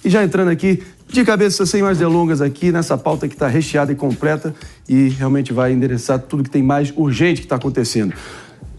E já entrando aqui, de cabeça, sem mais delongas aqui, nessa pauta que está recheada e completa e realmente vai endereçar tudo que tem mais urgente que está acontecendo.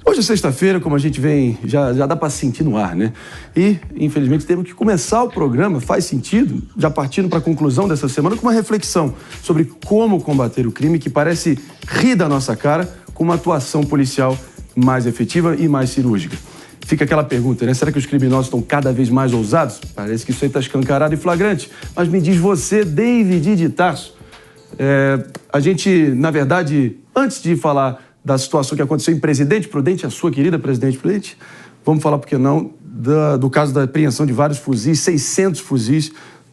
Hoje é sexta-feira, como a gente vem, já dá para sentir no ar, né? E, infelizmente, temos que começar o programa, faz sentido, já partindo para a conclusão dessa semana, com uma reflexão sobre como combater o crime que parece rir da nossa cara com uma atuação policial mais efetiva e mais cirúrgica. Fica aquela pergunta, né? Será que os criminosos estão cada vez mais ousados? Parece que isso aí está escancarado e flagrante. Mas me diz você, David de Tarso, a gente, na verdade, antes de falar da situação que aconteceu em Presidente Prudente, a sua querida Presidente Prudente, vamos falar, por que não, do caso da apreensão de vários fuzis, 600 fuzis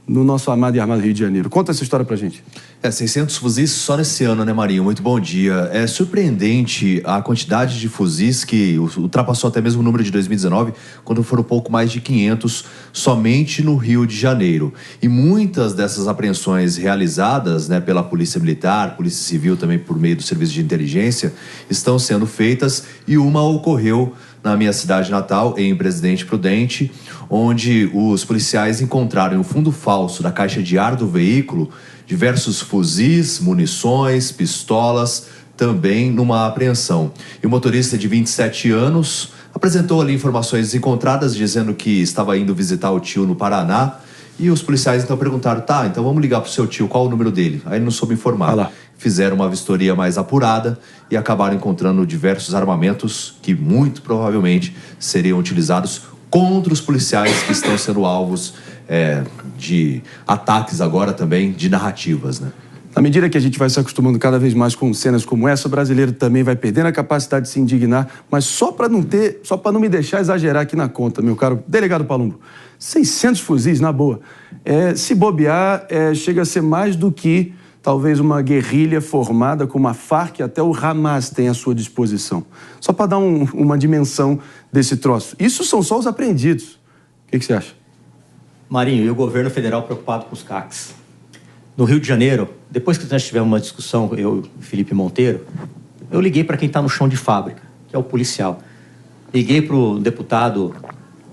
no nosso amado e armado Rio de Janeiro. Conta essa história pra gente. 600 fuzis só nesse ano, né, Marinho? Muito bom dia. É surpreendente a quantidade de fuzis que ultrapassou até mesmo o número de 2019, quando foram pouco mais de 500 somente no Rio de Janeiro. E muitas dessas apreensões realizadas, né, pela Polícia Militar, Polícia Civil também por meio do Serviço de Inteligência, estão sendo feitas e uma ocorreu na minha cidade natal, em Presidente Prudente, onde os policiais encontraram o fundo falso da caixa de ar do veículo diversos fuzis, munições, pistolas, também numa apreensão. E o motorista de 27 anos apresentou ali informações encontradas, dizendo que estava indo visitar o tio no Paraná, e os policiais então perguntaram, tá, então vamos ligar pro seu tio, qual o número dele? Aí ele não soube informar. Fizeram uma vistoria mais apurada e acabaram encontrando diversos armamentos que muito provavelmente seriam utilizados contra os policiais que estão sendo alvos de ataques agora também, de narrativas, né? Na medida que a gente vai se acostumando cada vez mais com cenas como essa, o brasileiro também vai perdendo a capacidade de se indignar, mas só para não me deixar exagerar aqui na conta, meu caro delegado Palumbo, 600 fuzis, na boa. Se bobear, chega a ser mais do que talvez uma guerrilha formada como a Farc, até o Hamas tem à sua disposição. Só para dar uma dimensão desse troço. Isso são só os apreendidos. O que você acha? Marinho, e o governo federal preocupado com os CACs? No Rio de Janeiro, depois que nós tivemos uma discussão, eu e o Felipe Monteiro, eu liguei para quem está no chão de fábrica, que é o policial. Liguei para o deputado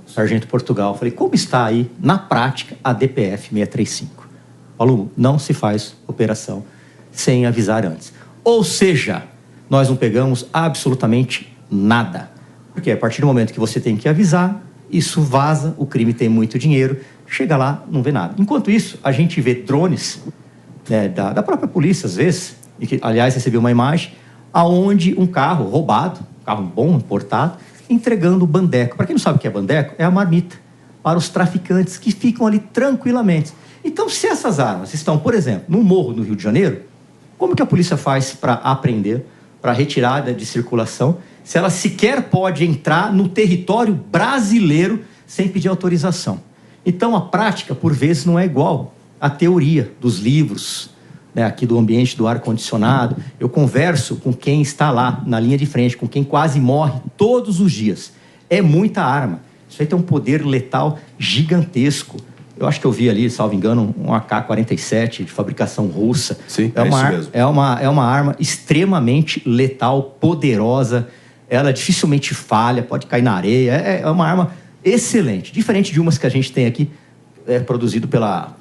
Sargento Portugal, falei, como está aí, na prática, a DPF 635? Falou, não se faz operação sem avisar antes. Ou seja, nós não pegamos absolutamente nada. Porque a partir do momento que você tem que avisar, isso vaza, o crime tem muito dinheiro, chega lá, não vê nada. Enquanto isso, a gente vê drones da própria polícia, às vezes, e que, aliás, recebeu uma imagem, aonde um carro roubado, um carro bom, importado, entregando bandeco. Para quem não sabe o que é bandeco, é a marmita para os traficantes que ficam ali tranquilamente. Então, se essas armas estão, por exemplo, no morro do Rio de Janeiro, como que a polícia faz para apreender, para retirada de circulação, se ela sequer pode entrar no território brasileiro sem pedir autorização? Então, a prática, por vezes, não é igual à teoria dos livros, né, aqui do ambiente do ar-condicionado. Eu converso com quem está lá, na linha de frente, com quem quase morre todos os dias. É muita arma. Isso aí tem um poder letal gigantesco. Eu acho que eu vi ali, salvo engano, um AK-47 de fabricação russa. Sim, é uma arma extremamente letal, poderosa. Ela dificilmente falha, pode cair na areia. É uma arma excelente. Diferente de umas que a gente tem aqui, produzido pela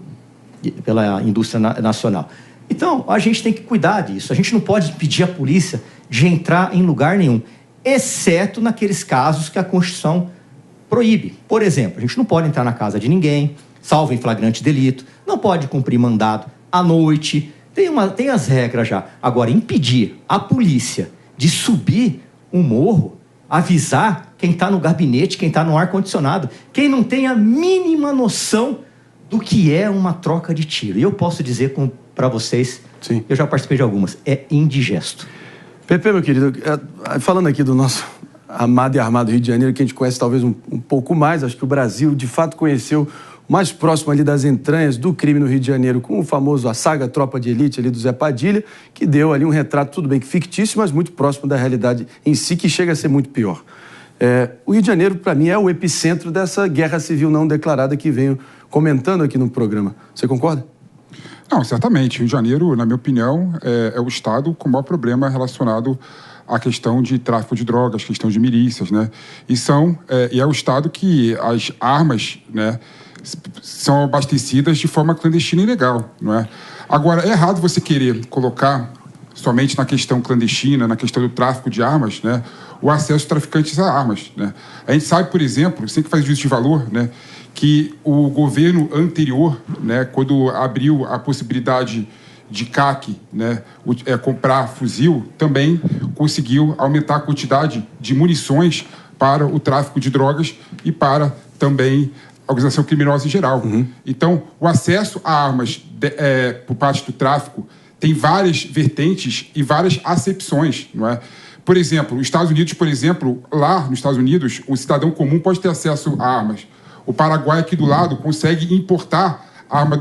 indústria nacional. Então, a gente tem que cuidar disso. A gente não pode pedir à polícia de entrar em lugar nenhum, exceto naqueles casos que a Constituição proíbe. Por exemplo, a gente não pode entrar na casa de ninguém, salvo em flagrante delito, não pode cumprir mandado à noite, tem as regras já. Agora, impedir a polícia de subir um morro, avisar quem está no gabinete, quem está no ar-condicionado, quem não tem a mínima noção do que é uma troca de tiro. E eu posso dizer para vocês, sim, eu já participei de algumas, é indigesto. Pepe, meu querido, falando aqui do nosso amado e armado Rio de Janeiro, que a gente conhece talvez um pouco mais, acho que o Brasil de fato conheceu mais próximo ali das entranhas do crime no Rio de Janeiro, com o famoso, a saga Tropa de Elite ali do Zé Padilha, que deu ali um retrato, tudo bem que fictício, mas muito próximo da realidade em si, que chega a ser muito pior. O Rio de Janeiro, para mim, é o epicentro dessa guerra civil não declarada que venho comentando aqui no programa. Você concorda? Não, certamente. Rio de Janeiro, na minha opinião, é o estado com o maior problema relacionado à questão de tráfico de drogas, questão de milícias, né? E é o estado que as armas, né, são abastecidas de forma clandestina e ilegal, não é? Agora, é errado você querer colocar somente na questão clandestina, na questão do tráfico de armas, né, o acesso de traficantes a armas, né? A gente sabe, por exemplo, sem que faz juízo de valor, né, que o governo anterior, né, quando abriu a possibilidade de CAC, né, comprar fuzil, também conseguiu aumentar a quantidade de munições para o tráfico de drogas e para também a organização criminosa em geral. Então, o acesso a armas por parte do tráfico tem várias vertentes e várias acepções, não é? Por exemplo, os Estados Unidos, lá nos Estados Unidos, o cidadão comum pode ter acesso a armas. O Paraguai, aqui do lado, consegue importar arma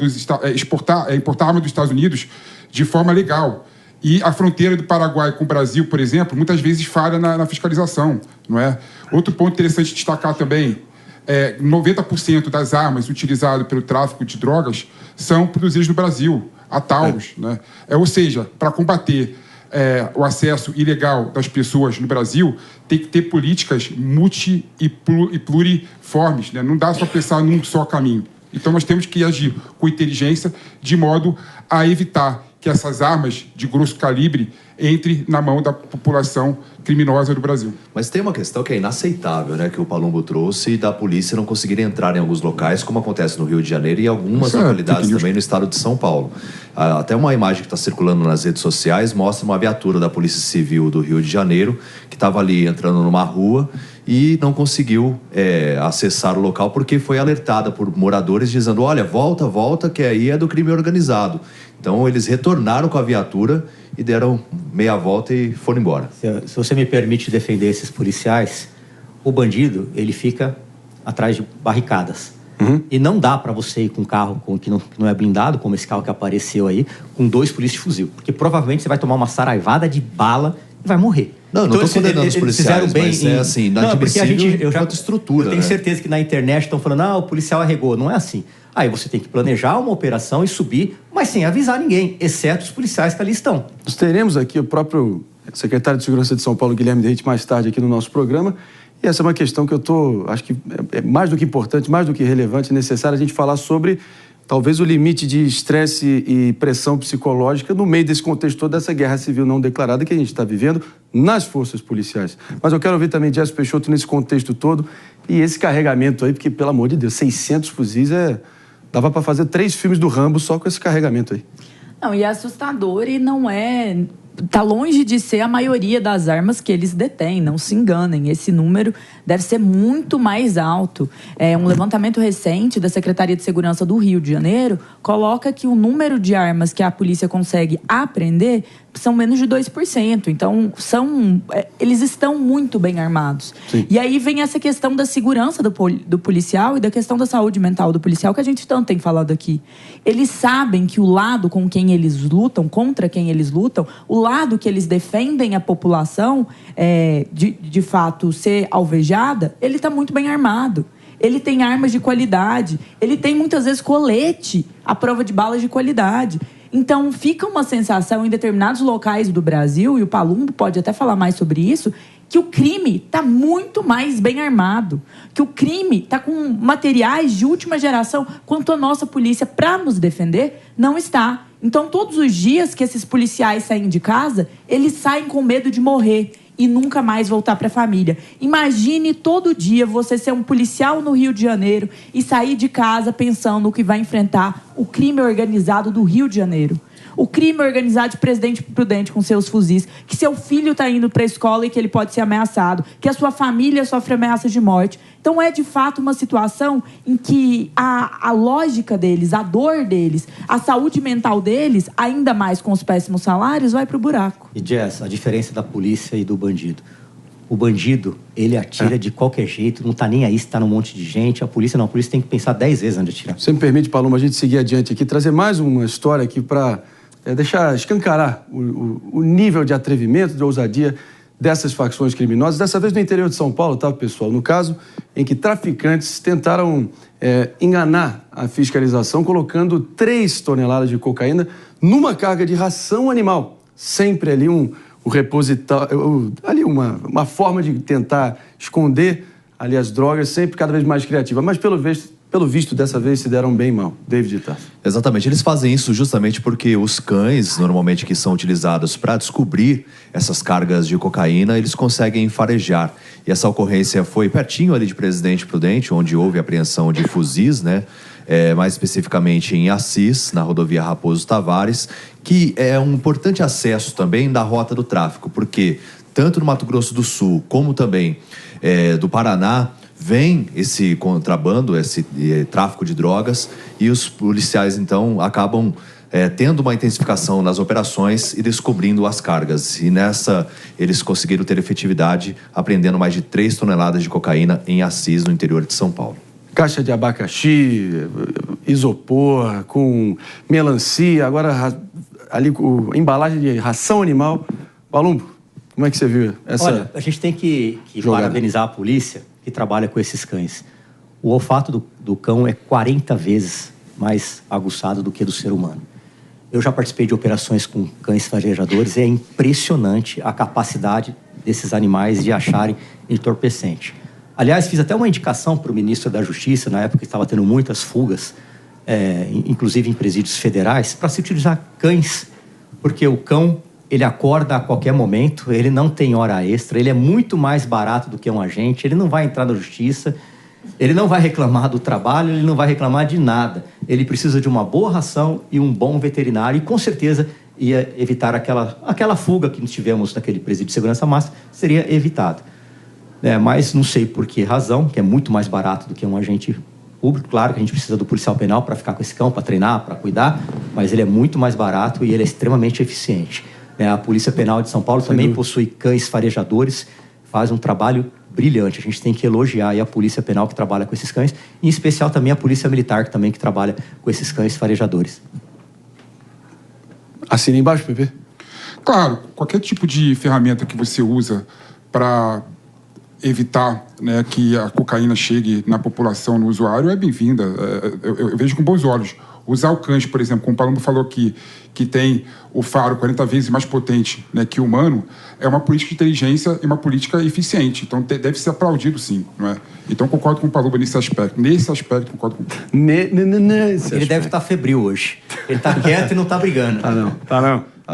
importar arma dos Estados Unidos de forma legal. E a fronteira do Paraguai com o Brasil, por exemplo, muitas vezes falha na fiscalização, não é? Outro ponto interessante destacar também, 90% das armas utilizadas pelo tráfico de drogas são produzidas no Brasil, a Taurus, né? Ou seja, para combater o acesso ilegal das pessoas no Brasil, tem que ter políticas multi e pluriformes, né? Não dá só pensar num só caminho. Então, nós temos que agir com inteligência de modo a evitar que essas armas de grosso calibre entrem na mão da população criminosa do Brasil. Mas tem uma questão que é inaceitável, né, que o Palumbo trouxe, da polícia não conseguir entrar em alguns locais, como acontece no Rio de Janeiro e em algumas localidades também no estado de São Paulo. Até uma imagem que está circulando nas redes sociais mostra uma viatura da Polícia Civil do Rio de Janeiro que estava ali entrando numa rua e não conseguiu acessar o local porque foi alertada por moradores dizendo: olha, volta, que aí é do crime organizado. Então, eles retornaram com a viatura e deram meia volta e foram embora. Se você me permite defender esses policiais, o bandido, ele fica atrás de barricadas. E não dá para você ir com um carro que não é blindado, como esse carro que apareceu aí, com 2 polícias de fuzil. Porque provavelmente você vai tomar uma saraivada de bala e vai morrer. Não estou condenando os policiais, mas é assim, inadmissível quanto estrutura. Eu tenho certeza que na internet estão falando, o policial arregou. Não é assim. Aí você tem que planejar uma operação e subir, mas sem avisar ninguém, exceto os policiais que ali estão. Nós teremos aqui o próprio secretário de Segurança de São Paulo, Guilherme Derrite, mais tarde aqui no nosso programa. E essa é uma questão que acho que é mais do que importante, mais do que relevante, necessário a gente falar sobre talvez o limite de estresse e pressão psicológica no meio desse contexto todo dessa guerra civil não declarada que a gente está vivendo nas forças policiais. Mas eu quero ouvir também Jéssica Peixoto nesse contexto todo e esse carregamento aí, porque, pelo amor de Deus, 600 fuzis dava para fazer 3 filmes do Rambo só com esse carregamento aí. Não, e é assustador e não é... Está longe de ser a maioria das armas que eles detêm, não se enganem. Esse número deve ser muito mais alto. Um levantamento recente da Secretaria de Segurança do Rio de Janeiro coloca que o número de armas que a polícia consegue apreender são menos de 2%. Então, eles estão muito bem armados. Sim. E aí vem essa questão da segurança do policial e da questão da saúde mental do policial, que a gente tanto tem falado aqui. Eles sabem que o lado com quem eles lutam, contra quem eles lutam, o lado que eles defendem a população, de fato, ser alvejada, ele está muito bem armado. Ele tem armas de qualidade. Ele tem, muitas vezes, colete à prova de balas de qualidade. Então, fica uma sensação em determinados locais do Brasil, e o Palumbo pode até falar mais sobre isso, que o crime está muito mais bem armado, que o crime está com materiais de última geração, quanto a nossa polícia, para nos defender, não está. Então, todos os dias que esses policiais saem de casa, eles saem com medo de morrer e nunca mais voltar para a família. Imagine todo dia você ser um policial no Rio de Janeiro e sair de casa pensando no que vai enfrentar o crime organizado do Rio de Janeiro. O crime organizado de Presidente Prudente com seus fuzis, que seu filho está indo para a escola e que ele pode ser ameaçado, que a sua família sofre ameaças de morte. Então, é de fato uma situação em que a lógica deles, a dor deles, a saúde mental deles, ainda mais com os péssimos salários, vai para o buraco. E, Jess, a diferença da polícia e do bandido. O bandido, ele atira de qualquer jeito, não está nem aí se está num monte de gente. A polícia não, a polícia tem que pensar 10 vezes antes de atirar. Você me permite, Paloma, a gente seguir adiante aqui, trazer mais uma história aqui para deixar escancarar o nível de atrevimento, de ousadia dessas facções criminosas, dessa vez no interior de São Paulo, tá, pessoal? No caso em que traficantes tentaram enganar a fiscalização, colocando 3 toneladas de cocaína numa carga de ração animal. Sempre ali um repositório, ali uma forma de tentar esconder ali as drogas, sempre cada vez mais criativa. Mas, pelo visto, pelo visto, dessa vez se deram bem mal. David Tarso. Exatamente, eles fazem isso justamente porque os cães, normalmente que são utilizados para descobrir essas cargas de cocaína, eles conseguem farejar. E essa ocorrência foi pertinho ali de Presidente Prudente, onde houve apreensão de fuzis, né? Mais especificamente em Assis, na rodovia Raposo Tavares, que é um importante acesso também da rota do tráfico, porque tanto no Mato Grosso do Sul como também do Paraná, vem esse contrabando, esse tráfico de drogas, e os policiais, então, acabam tendo uma intensificação nas operações e descobrindo as cargas. E nessa, eles conseguiram ter efetividade, apreendendo mais de 3 toneladas de cocaína em Assis, no interior de São Paulo. Caixa de abacaxi, isopor, com melancia, agora ali com embalagem de ração animal. Palumbo, como é que você viu essa? Olha, a gente tem que parabenizar a polícia que trabalha com esses cães. O olfato do cão é 40 vezes mais aguçado do que do ser humano. Eu já participei de operações com cães farejadores e é impressionante a capacidade desses animais de acharem entorpecente. Aliás, fiz até uma indicação para o ministro da Justiça, na época que estava tendo muitas fugas, inclusive em presídios federais, para se utilizar cães, porque o cão, ele acorda a qualquer momento, ele não tem hora extra, ele é muito mais barato do que um agente, ele não vai entrar na justiça, ele não vai reclamar do trabalho, ele não vai reclamar de nada. Ele precisa de uma boa ração e um bom veterinário e, com certeza, ia evitar aquela fuga que nós tivemos naquele presídio de segurança máxima, seria evitado. Mas não sei por que razão, que é muito mais barato do que um agente público. Claro que a gente precisa do policial penal para ficar com esse cão, para treinar, para cuidar, mas ele é muito mais barato e ele é extremamente eficiente. A Polícia Penal de São Paulo também possui cães farejadores, faz um trabalho brilhante. A gente tem que elogiar aí a Polícia Penal que trabalha com esses cães, em especial também a Polícia Militar que trabalha com esses cães farejadores. Assina embaixo, Pepe? Claro, qualquer tipo de ferramenta que você usa para evitar, né, que a cocaína chegue na população, no usuário, é bem-vinda. Eu vejo com bons olhos. Usar o cães, por exemplo, como o Palumbo falou aqui, que tem o faro 40 vezes mais potente, né, que o humano, é uma política de inteligência e uma política eficiente. Então, deve ser aplaudido, sim. Não é? Então, concordo com o Palumbo nesse aspecto. Nesse aspecto, concordo com Ele deve estar febril hoje. Ele está quieto e não está brigando. Tá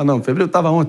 não. Febril estava ontem.